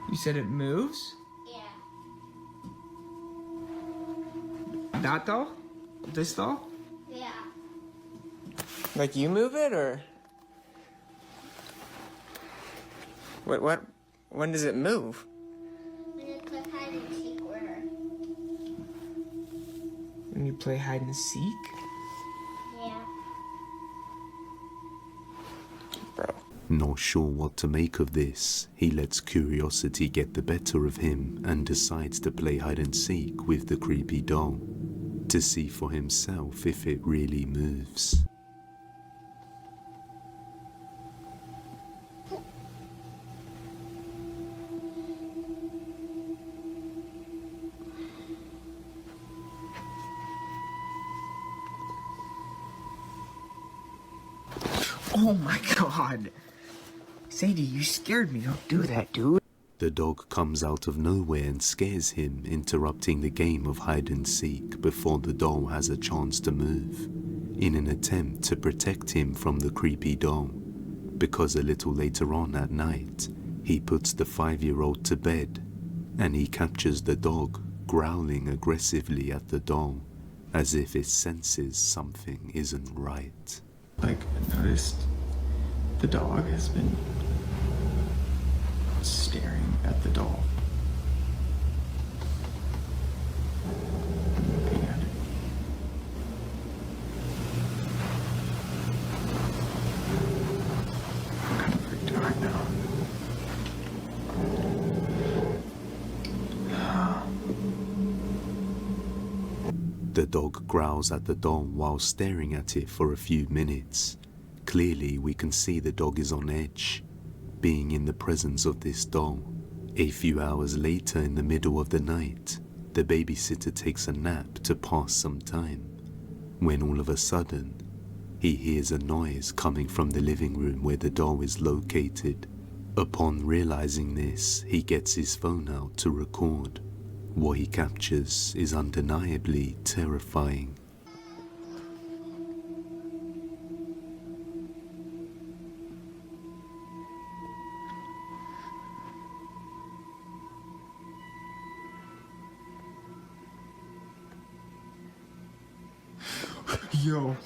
You said it moves? Yeah. That doll? This doll? Yeah. Like you move it, or? What? When does it move? When you play hide and seek with her. When you play hide and seek? Yeah. Bro. Not sure what to make of this, he lets curiosity get the better of him and decides to play hide and seek with the creepy doll to see for himself if it really moves. Oh my god. Sadie, you scared me. Don't do that, dude. The dog comes out of nowhere and scares him, interrupting the game of hide and seek before the doll has a chance to move, in an attempt to protect him from the creepy doll, because a little later on at night, he puts the 5-year-old to bed, and he captures the dog, growling aggressively at the doll, as if it senses something isn't right. Like, I noticed the dog has been staring at the doll. Looking at it. I'm kind of freaked out right now. The dog growls at the doll while staring at it for a few minutes. Clearly, we can see the dog is on edge, being in the presence of this doll. A few hours later, in the middle of the night, the babysitter takes a nap to pass some time, when all of a sudden, he hears a noise coming from the living room where the doll is located. Upon realizing this, he gets his phone out to record. What he captures is undeniably terrifying. Yo.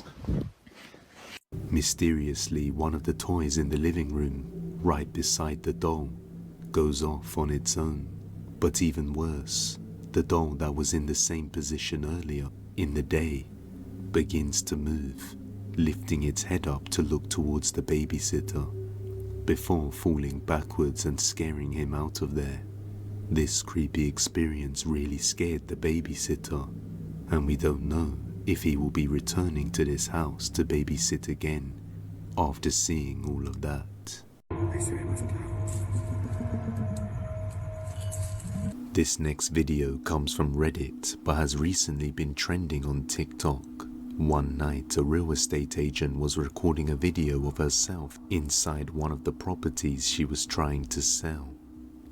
Mysteriously, one of the toys in the living room, right beside the doll, goes off on its own. But even worse, the doll that was in the same position earlier in the day begins to move, lifting its head up to look towards the babysitter, before falling backwards and scaring him out of there. This creepy experience really scared the babysitter, and we don't know if he will be returning to this house to babysit again after seeing all of that. This next video comes from Reddit but has recently been trending on TikTok. One night, a real estate agent was recording a video of herself inside one of the properties she was trying to sell.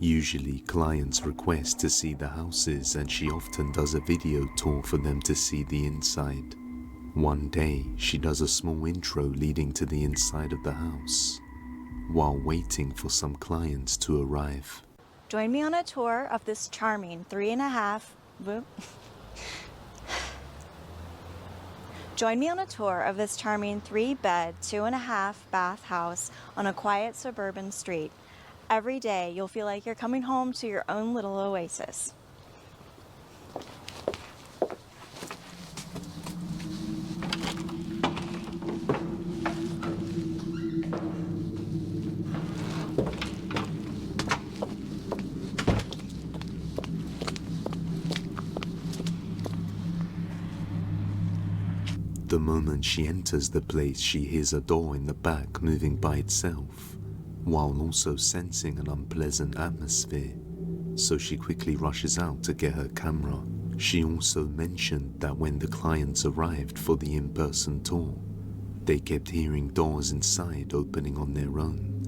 Usually, clients request to see the houses, and she often does a video tour for them to see the inside. One day, she does a small intro leading to the inside of the house, while waiting for some clients to arrive. Join me on a tour of this charming 3.5 3-bed, 2.5-bath house on a quiet suburban street. Every day, you'll feel like you're coming home to your own little oasis. The moment she enters the place, she hears a door in the back moving by itself, while also sensing an unpleasant atmosphere, so she quickly rushes out to get her camera. She also mentioned that when the clients arrived for the in-person tour, they kept hearing doors inside opening on their own.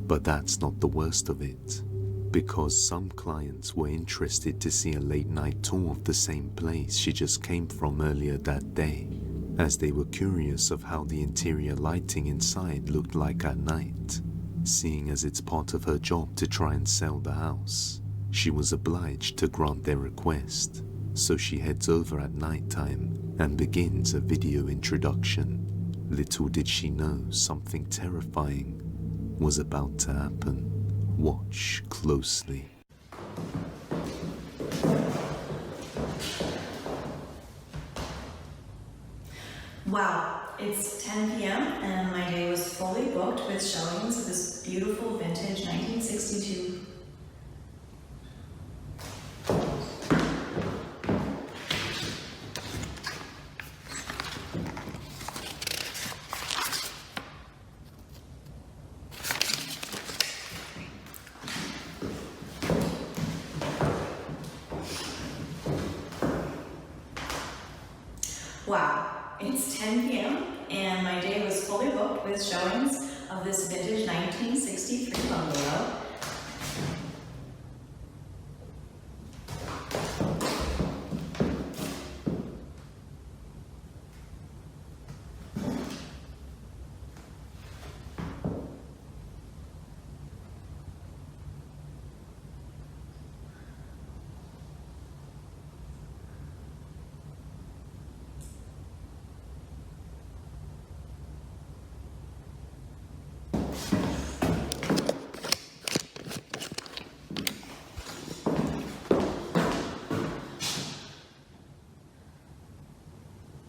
But that's not the worst of it, because some clients were interested to see a late-night tour of the same place she just came from earlier that day, as they were curious of how the interior lighting inside looked like at night. Seeing as it's part of her job to try and sell the house, she was obliged to grant their request, so she heads over at night time and begins a video introduction. Little did she know something terrifying was about to happen. Watch closely. Wow, it's 10 p.m. and my day was fully booked with showings of this beautiful vintage 1962. Wow, it's 10 p.m. and my day was fully booked with showings of this vintage 1963 bungalow.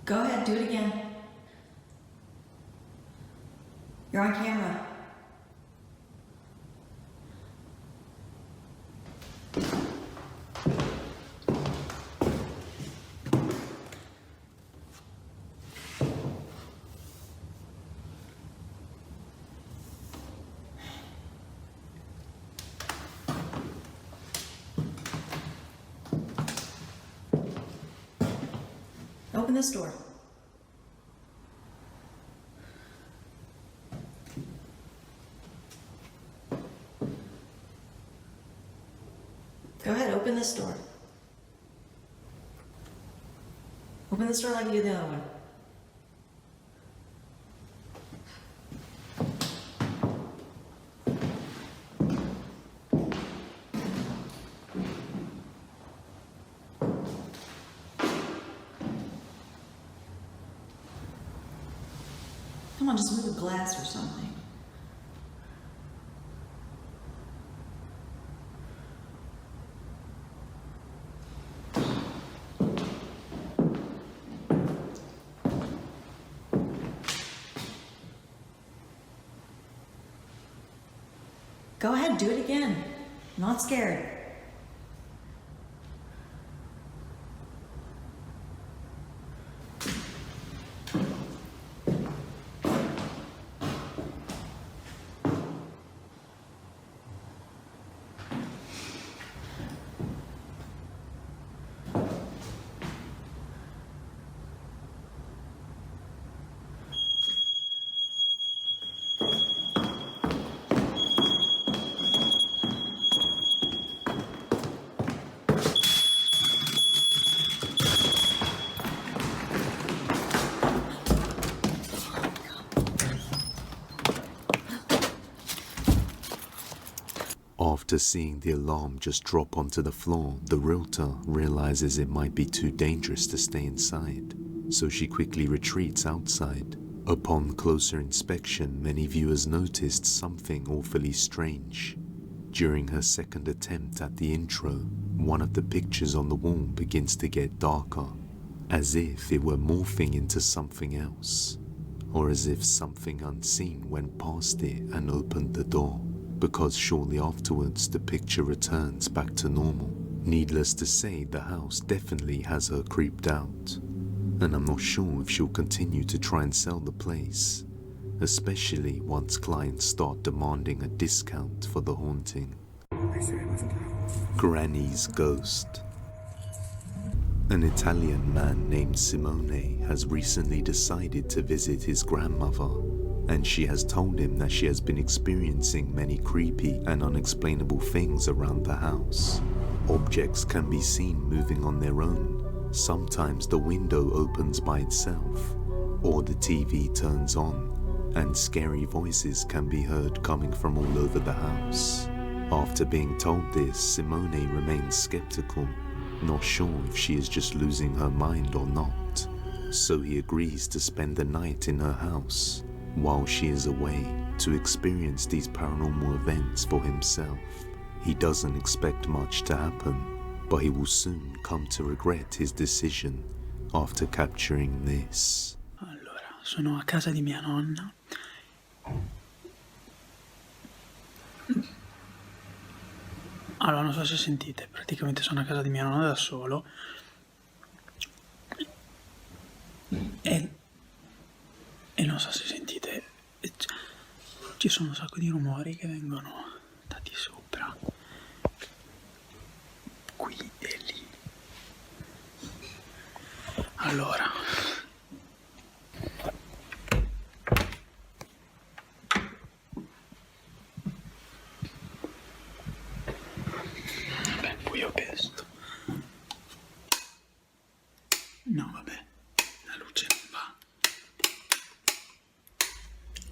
Go ahead, do it again. You're on camera. Open this door. Go ahead, open this door. Open this door like you did the other one. Come on, just move a glass or something. Go ahead, do it again. I'm not scared. After seeing the alarm just drop onto the floor, the realtor realizes it might be too dangerous to stay inside, so she quickly retreats outside. Upon closer inspection, many viewers noticed something awfully strange. During her second attempt at the intro, one of the pictures on the wall begins to get darker, as if it were morphing into something else, or as if something unseen went past it and opened the door, because shortly afterwards the picture returns back to normal. Needless to say, the house definitely has her creeped out, and I'm not sure if she'll continue to try and sell the place, especially once clients start demanding a discount for the haunting. Granny's Ghost. An Italian man named Simone has recently decided to visit his grandmother, and she has told him that she has been experiencing many creepy and unexplainable things around the house. Objects can be seen moving on their own. Sometimes the window opens by itself, or the TV turns on, and scary voices can be heard coming from all over the house. After being told this, Simone remains skeptical, not sure if she is just losing her mind or not. So he agrees to spend the night in her house while she is away to experience these paranormal events for himself. He doesn't expect much to happen, but he will soon come to regret his decision after capturing this. Allora, sono a casa di mia nonna. Allora, non so se sentite, praticamente sono a casa di mia nonna da solo e non so se sentite, ci sono un sacco di rumori che vengono da di sopra, qui e lì. Allora, vabbè, qui ho pesto. No, vabbè, la luce non va.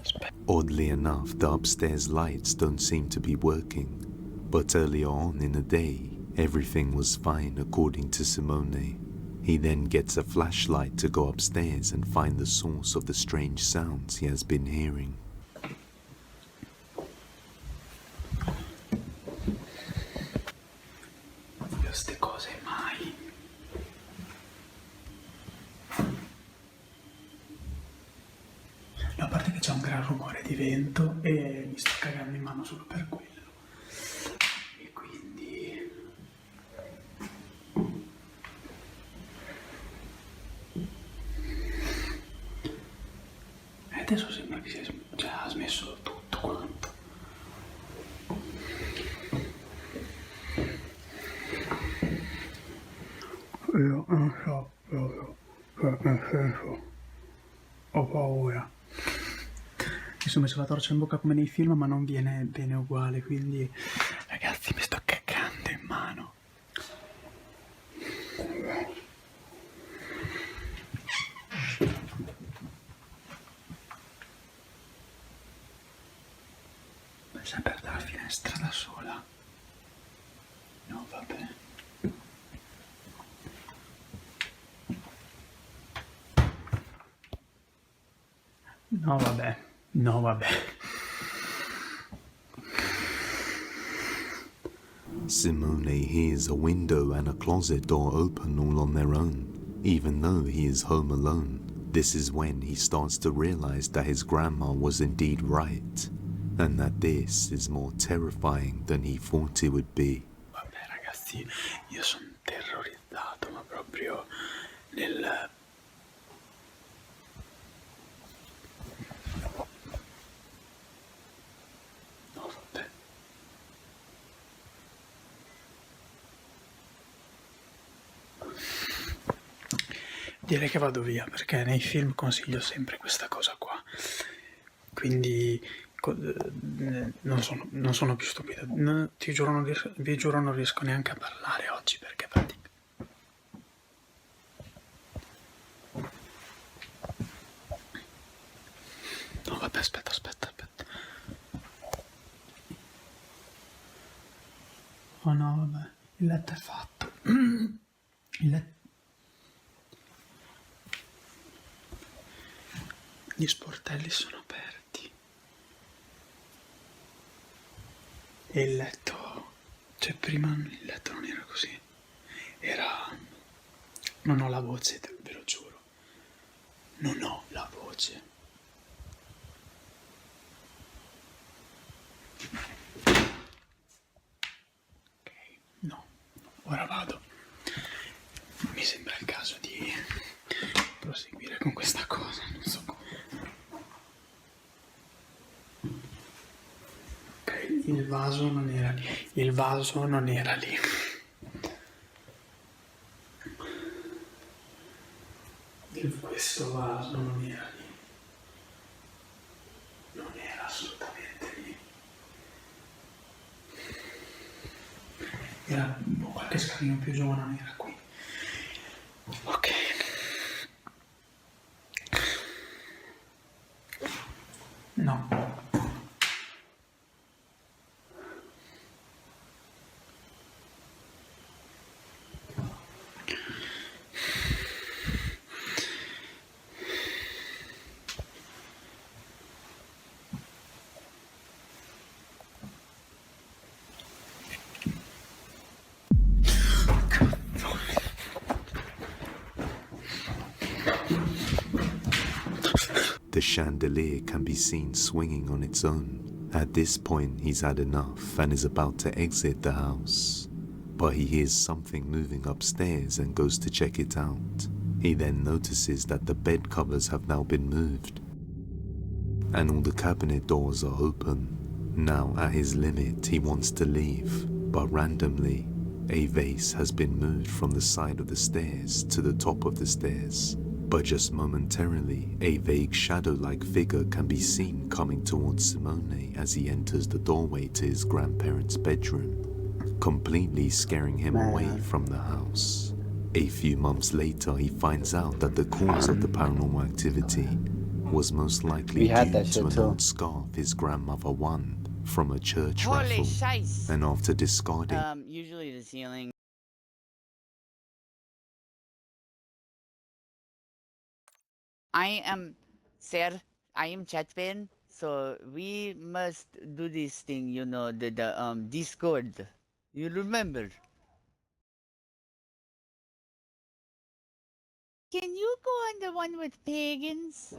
Aspetta. Oddly enough, the upstairs lights don't seem to be working, but earlier on in the day, everything was fine according to Simone. He then gets a flashlight to go upstairs and find the source of the strange sounds he has been hearing. Io ste cose mai. No, a parte che c'è un gran rumore di vento e mi sto cagando in mano solo per quello. E quindi... E adesso sembra che ha smesso tutto quanto. Io non so proprio, nel senso, ho paura. Mi sono messo la torcia in bocca come nei film, ma non viene bene uguale, quindi ragazzi mi sto cagando in mano. È sempre dalla finestra da sola. No, vabbè. No, vabbè. No, vabbè. Simone hears a window and a closet door open all on their own, even though he is home alone. This is when he starts to realize that his grandma was indeed right, and that this is more terrifying than he thought it would be. Vabbè ragazzi, io sono terrorizzato, ma proprio nel... No, vabbè. Direi che vado via, perché nei film consiglio sempre questa cosa qua. Quindi non sono più stupido. Ti giuro, vi giuro, non riesco neanche a parlare oggi perché praticamente... No, vabbè, aspetta. Oh no, vabbè, il letto è fatto. Il letto... Gli sportelli sono aperti. E il letto... Cioè, prima il letto non era così. Era... Non ho la voce, ve lo giuro. Non ho la voce. Ok, no. Ora vado. Mi sembra il caso di proseguire con questa cosa, non so come. Ok, il vaso non era lì. Il vaso non era lì. Questo vaso non era lì. Non era assolutamente lì. Era qualche scalino più giù, ma non era qui. Ok. The chandelier can be seen swinging on its own. At this point, he's had enough and is about to exit the house. But he hears something moving upstairs and goes to check it out. He then notices that the bed covers have now been moved, and all the cabinet doors are open. Now at his limit, he wants to leave, but randomly, a vase has been moved from the side of the stairs to the top of the stairs. But just momentarily, a vague shadow-like figure can be seen coming towards Simone as he enters the doorway to his grandparents' bedroom, completely scaring him away from the house. A few months later, he finds out that the cause of the paranormal activity was most likely due to an old scarf his grandmother won from a church raffle. And after discarding Usually the ceiling. Sir, I am Chatpin, so we must do this thing, you know, the Discord. You remember? Can you go on the one with pagans?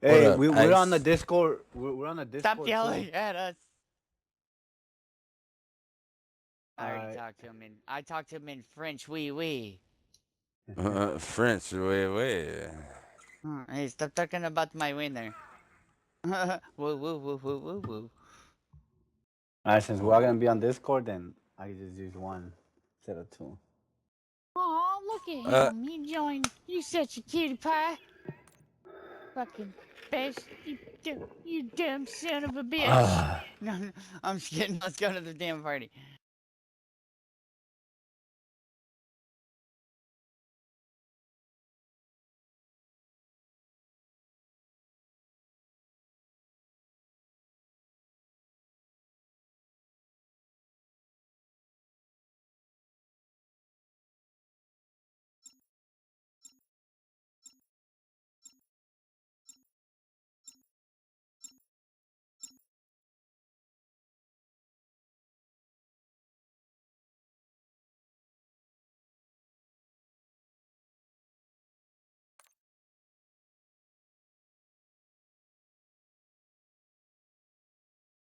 Hey, up, we're on the Ice? Discord. We're on the Discord. Stop yelling at us. I already Alright. talked to him I talked to him in French, oui. French, wait. Hey, stop talking about my winner. Woo. Alright, since we're all gonna be on Discord, then I can just use one instead of two. Oh, look at him. He joined. You such a cutie pie. Fucking bitch. You dumb son of a bitch. No, I'm just kidding. Let's go to the damn party.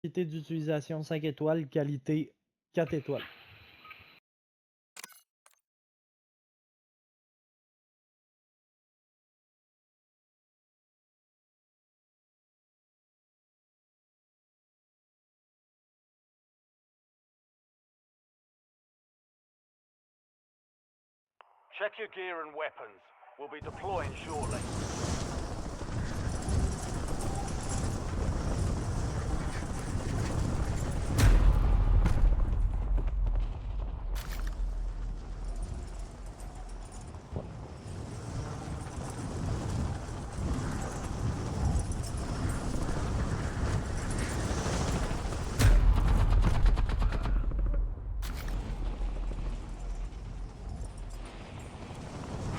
Qualité d'utilisation 5 étoiles, qualité 4 étoiles. Check your gear and weapons. We'll be deploying shortly.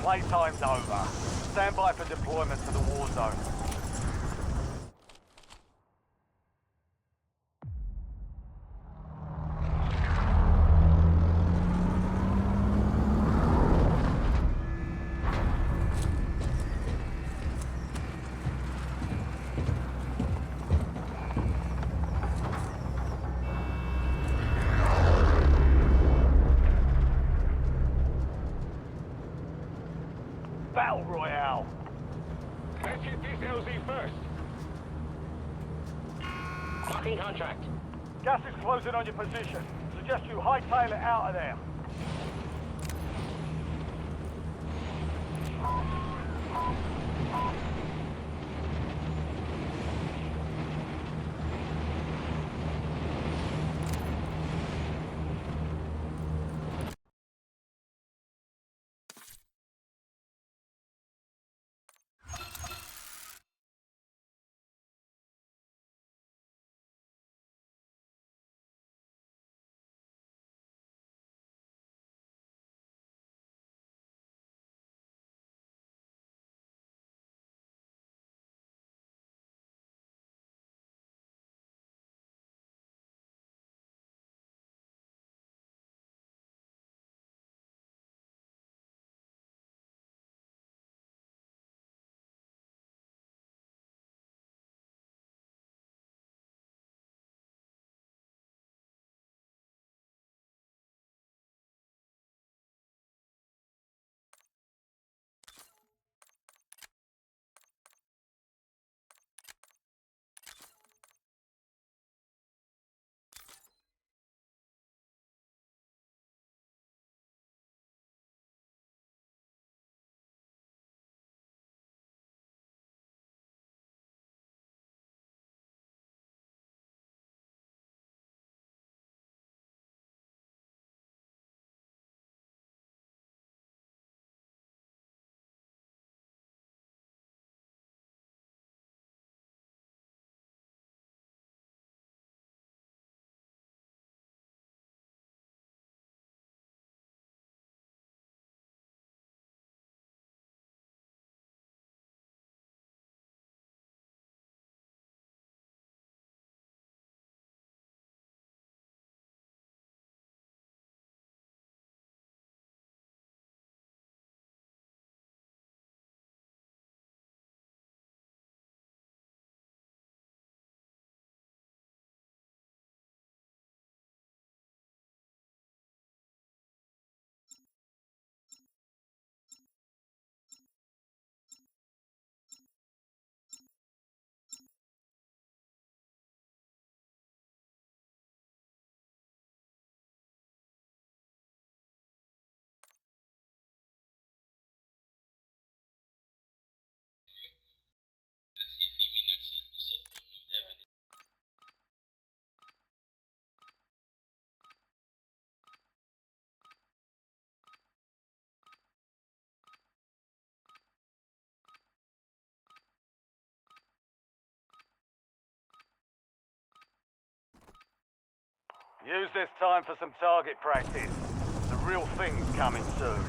Playtime's over. Stand by for deployment to the war zone. Battle Royale. Let's hit this LZ first. Locking contract. Gas is closing on your position. Suggest you hightail it out of there. Use this time for some target practice. The real thing's coming soon.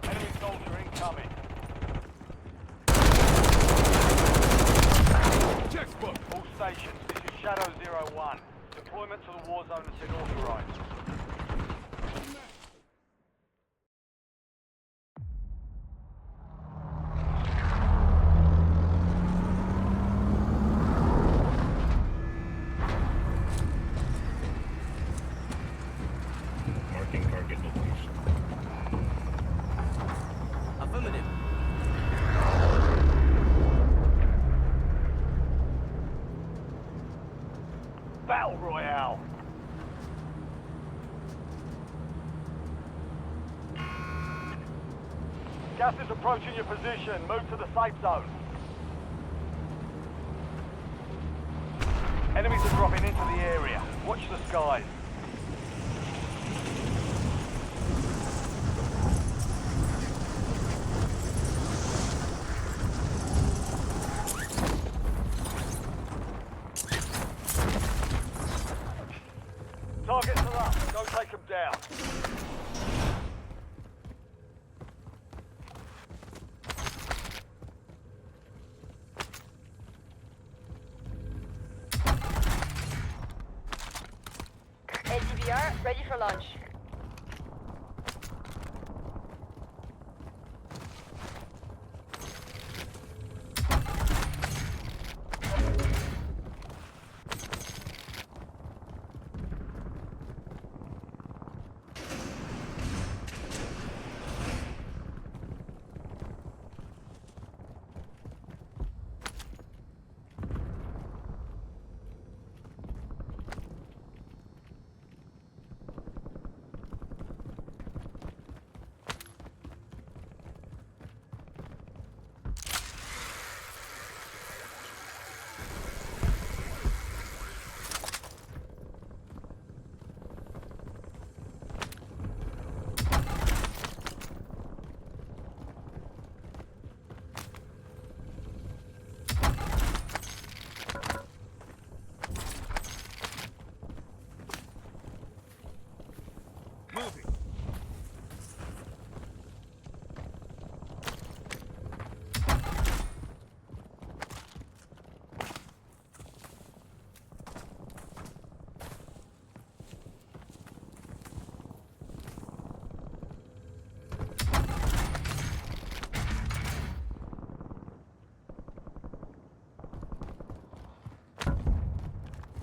Enemy soldier incoming. Textbook. All stations, this is Shadow 01. Deployment to the war zone has been authorized. Marking target location. Affirmative. Battle Royale. Gas is approaching your position. Move to the safe zone. Enemies are dropping into the area. Watch the skies. Targets are up. Go take them down. LDVR, ready for launch. Moving.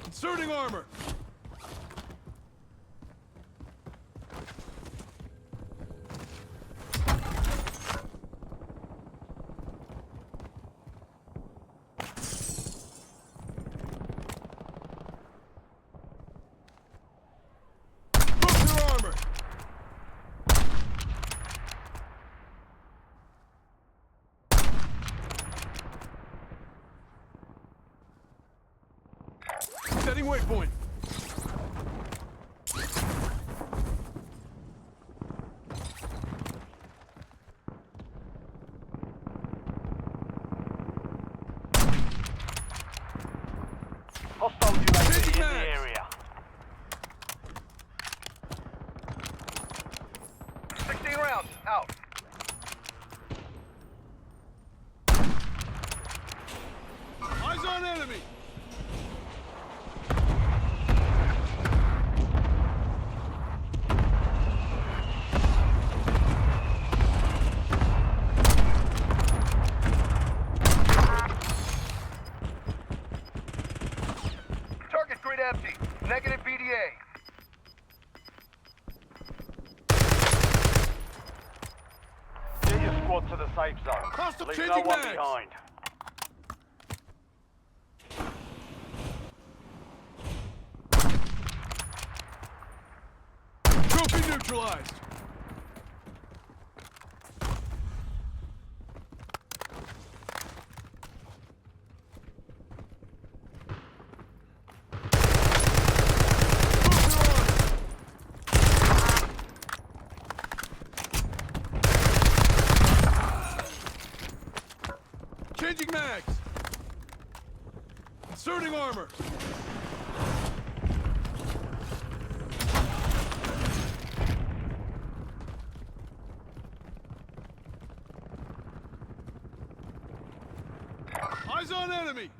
Inserting armor. Drop your armor. Setting waypoint. Hostile UAV Changing in the mags. area. 16 rounds. Out. Eyes on enemy. Target grid empty. Negative BDA. Get your squad to the safe zone. Hostile Leave no changing one mags. behind. Trophy neutralized. Inserting armor. Eyes on enemy.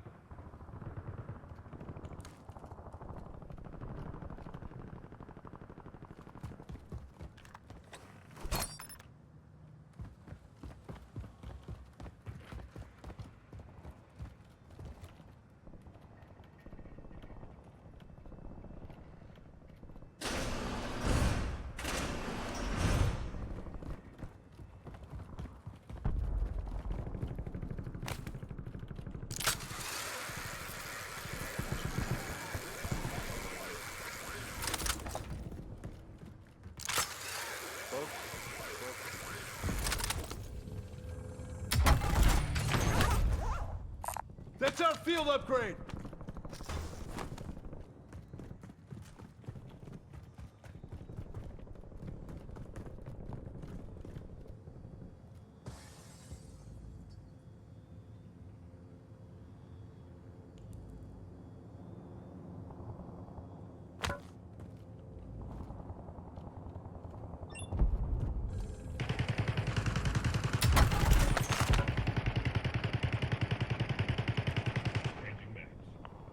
That's our field upgrade.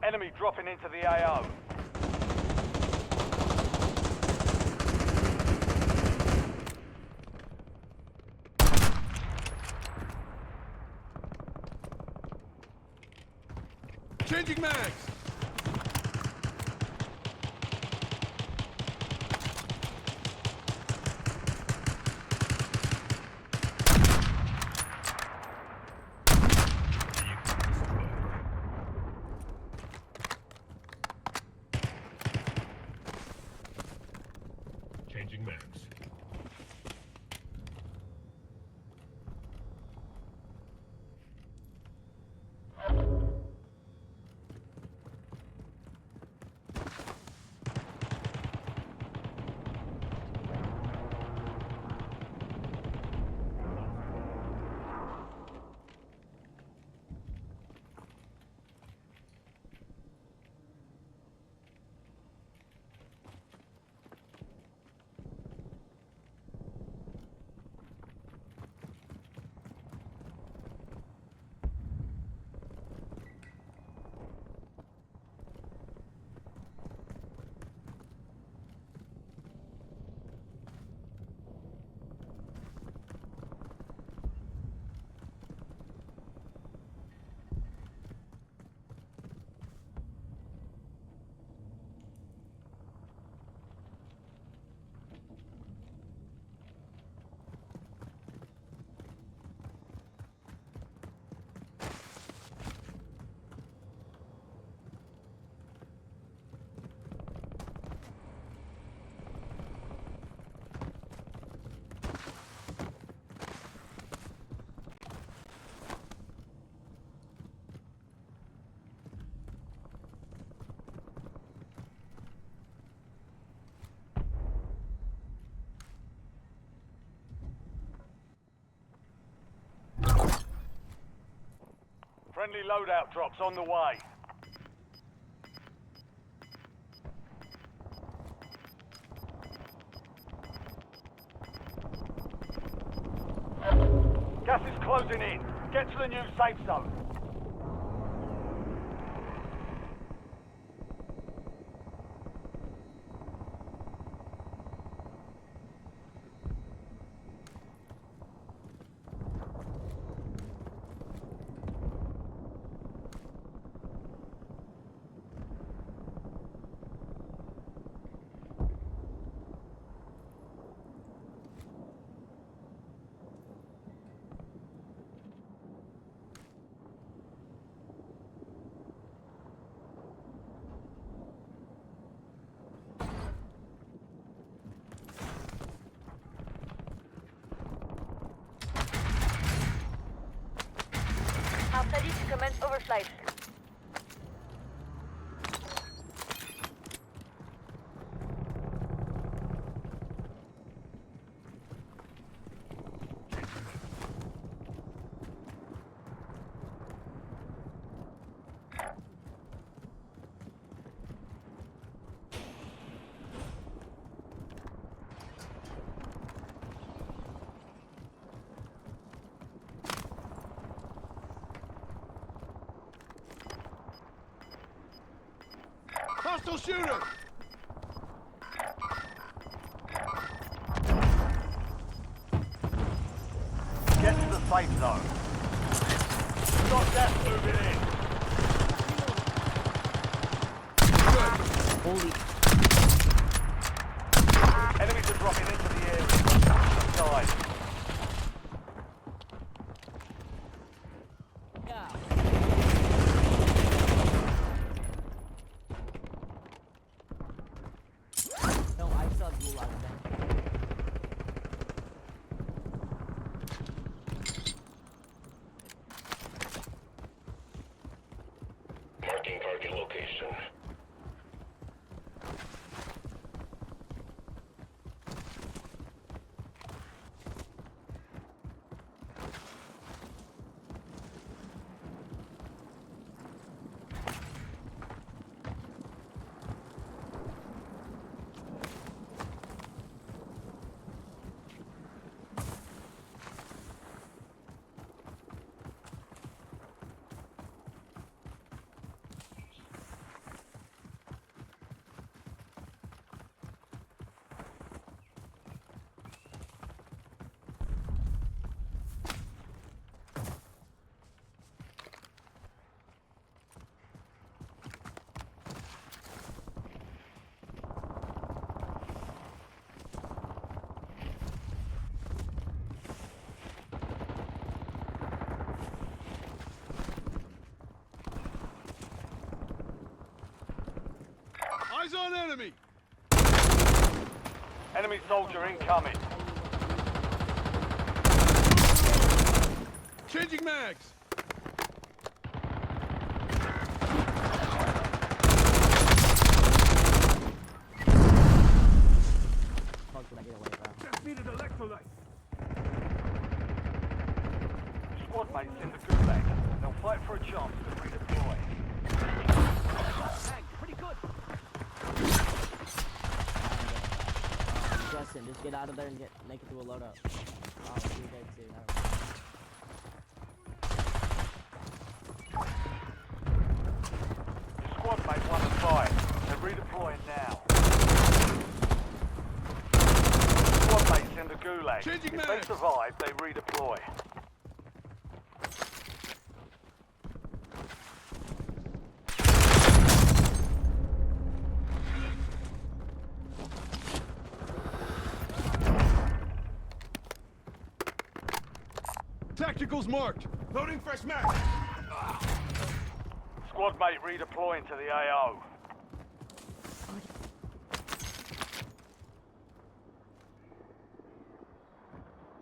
Enemy dropping into the AO. Changing mags. Changing mags. Friendly loadout drops on the way. Gas is closing in. Get to the new safe zone. Hostile shooter! Get to the safe zone. Got gas moving in. Holy. Enemies are dropping into the area. Inside. No, I saw Gulag then. Marking target location. Eyes on enemy! Enemy soldier incoming. Changing mags! Fuck, did I get away, bro? Just needed electrolyte. Squad mates in the gulag. They'll fight for a chance to redeploy. Pretty good. Justin, just get out of there and make it to a loadout. Oh, you're dead too. Never mind. Your squad mate won the fight. They're redeploying now. Squad mates in the gulag. Changing If they mags. survive, they redeploy. Tacticals marked. Loading fresh mag. Squad mate redeploying to the AO.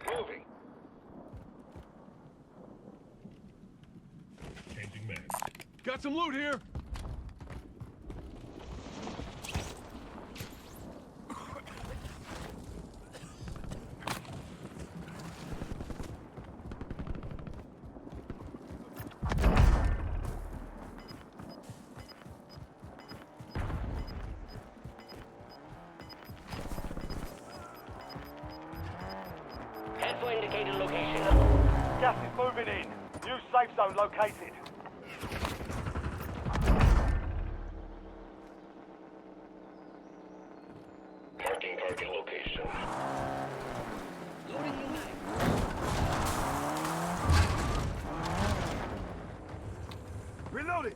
Moving. Changing mag. Got some loot here. Head for indicated location. Gas is moving in. New safe zone located. Marking target location. Loading new mag. Reloading.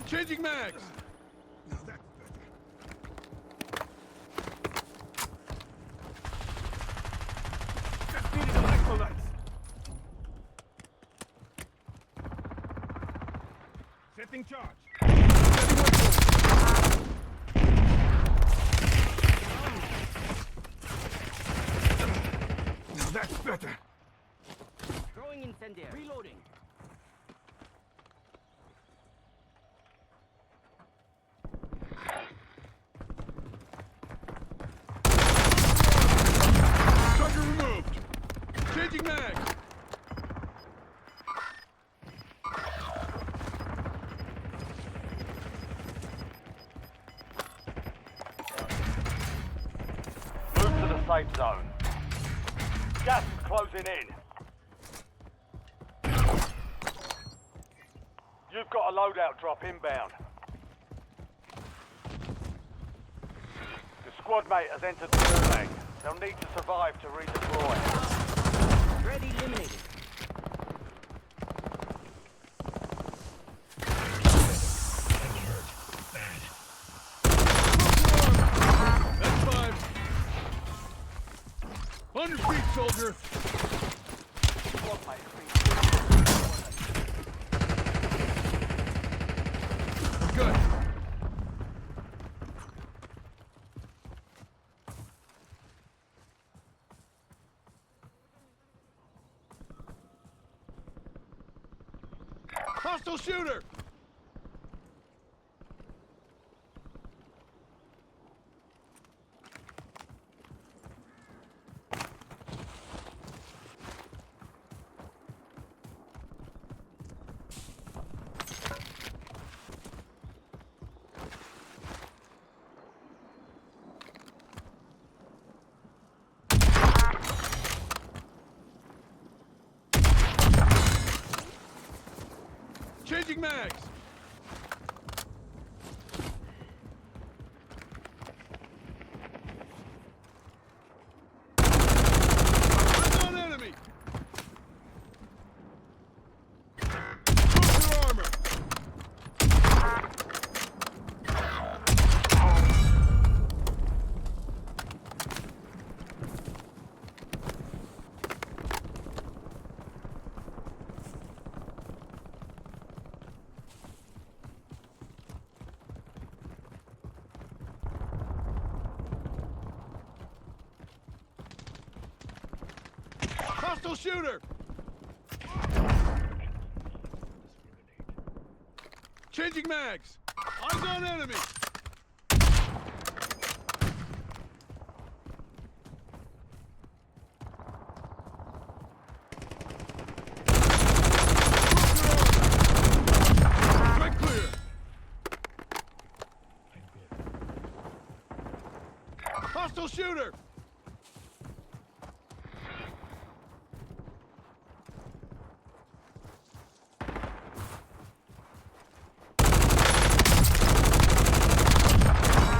Changing mags. Now that's better. Just needed electrolytes. Setting charge. Now that's better. Throwing incendiary. Reloading. Target removed. Changing mags. Move to the safe zone. Gas is closing in. loadout drop inbound. The squad mate has entered the gulag. They'll need to survive to redeploy. Ready, eliminated. That's 5. On your feet, soldier. Squad mate has been Good. Hostile shooter! Changing mags! I'm on enemy! Drop your armor! Hostile shooter! Changing mags! Eyes on enemy! Strike clear! Hostile shooter!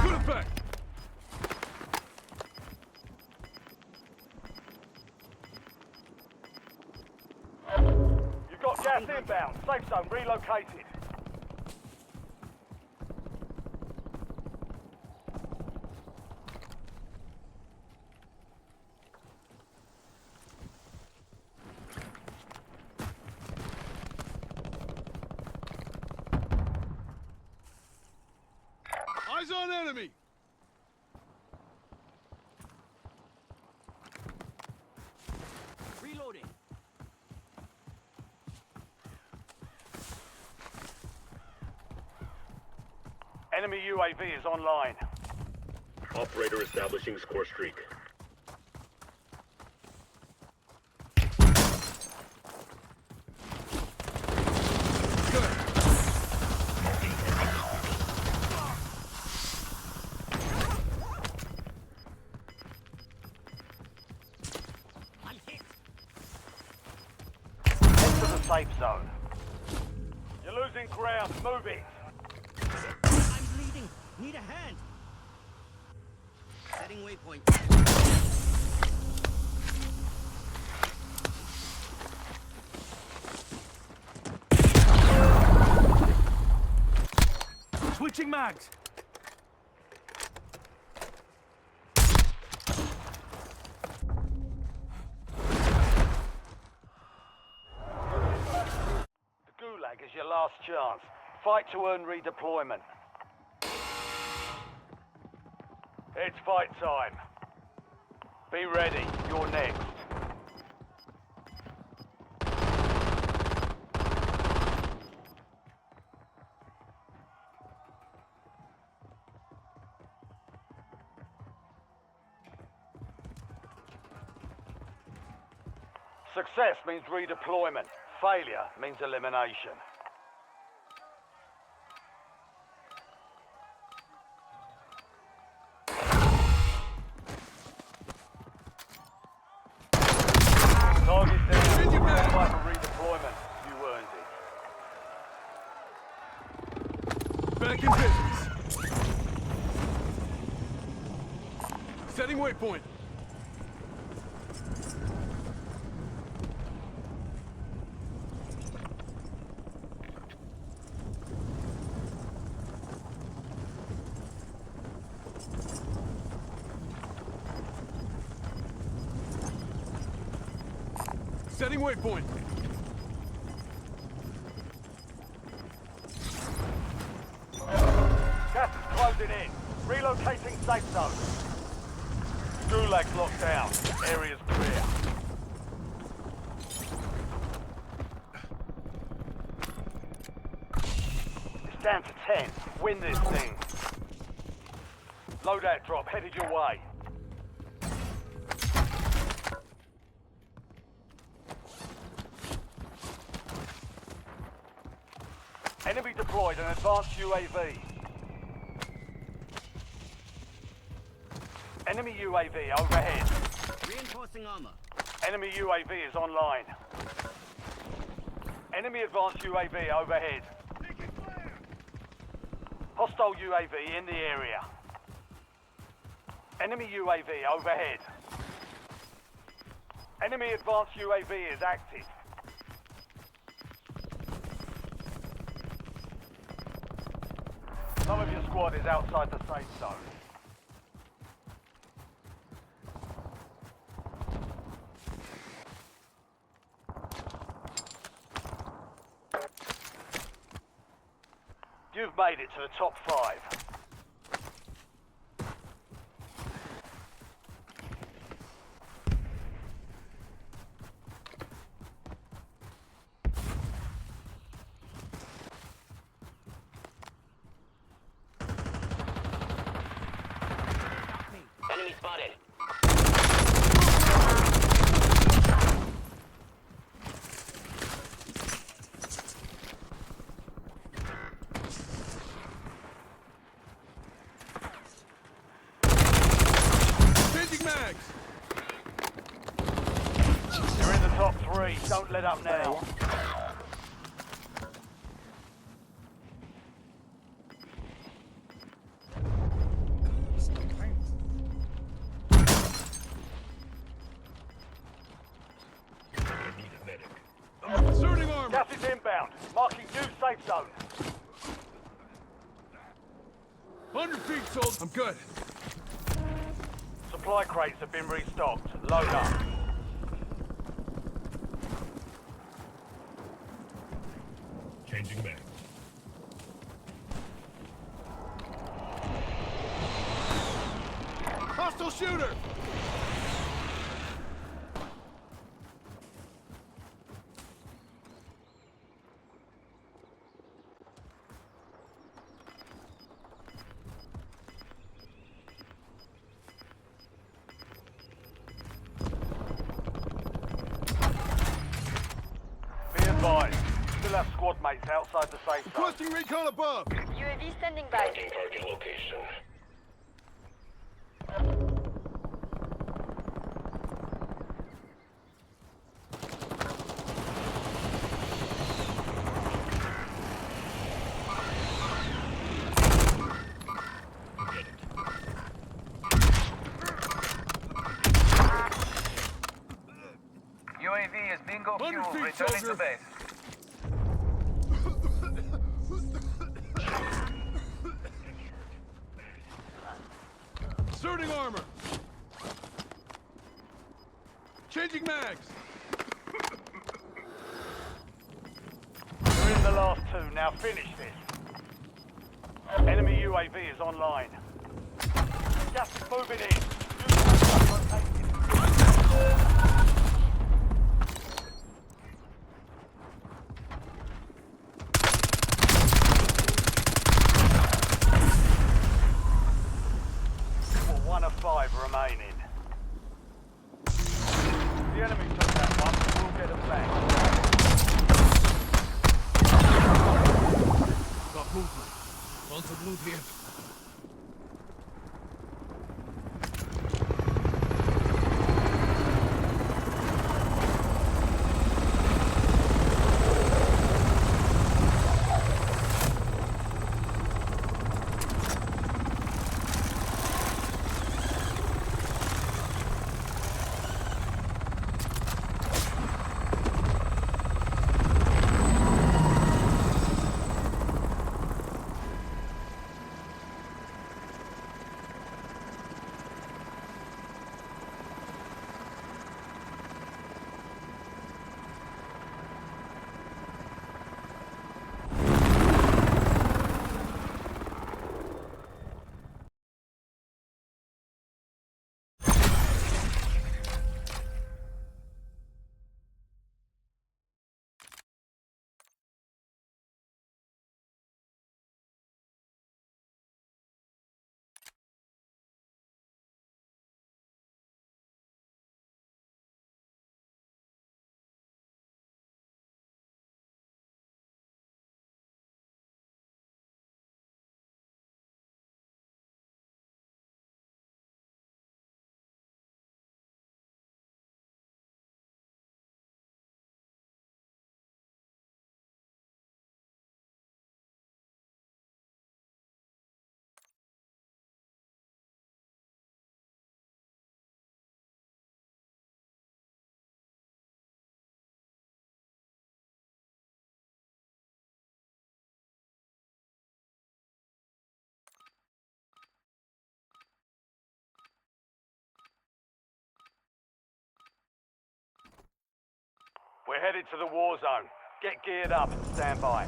Good effect! You've got gas inbound. Safe zone relocated. Eyes on enemy! Reloading. Enemy UAV is online. Operator establishing score streak. Head to the safe zone. You're losing ground. Move it. I'm bleeding. Need a hand. Setting waypoint. Switching mags. The Gulag is your last chance. Fight to earn redeployment. It's fight time. Be ready. You're next. Success means redeployment. Failure means elimination. Target down. Fight for redeployment. You earned it. Back in business. Setting waypoint. Setting waypoint. Gas is closing in. Relocating safe zone. Gulag's locked down. Area's clear. It's down to 10. Win this thing. Loadout drop headed your way. Enemy deployed an advanced UAV. Enemy UAV overhead. Reinforcing armor. Enemy UAV is online. Enemy advanced UAV overhead. Hostile UAV in the area. Enemy UAV overhead. Enemy advanced UAV is active. Some of your squad is outside the safe zone. You've made it to the top 5. Enemy spotted. Changing mags. You're in the top 3. Don't let up now. Inserting armor. Gas is inbound. Marking new safe zone. 100 feet, sold. I'm good. Supply crates have been restocked. Load up. Changing mag. Hostile shooter. Be advised. Still have squad mates outside the safe zone. Requesting recon above. UAV standing by. Marking target location. UAV is bingo 100 fuel. feet, Returning soldier. to base. Inserting armor. Changing mags. You're in the last 2. Now finish this. Enemy UAV is online. Gas is moving in. Well, 1 of 5 remaining. The enemy took that one, but we'll get it back. Got movement. Responsible here. We're headed to the war zone. Get geared up and stand by.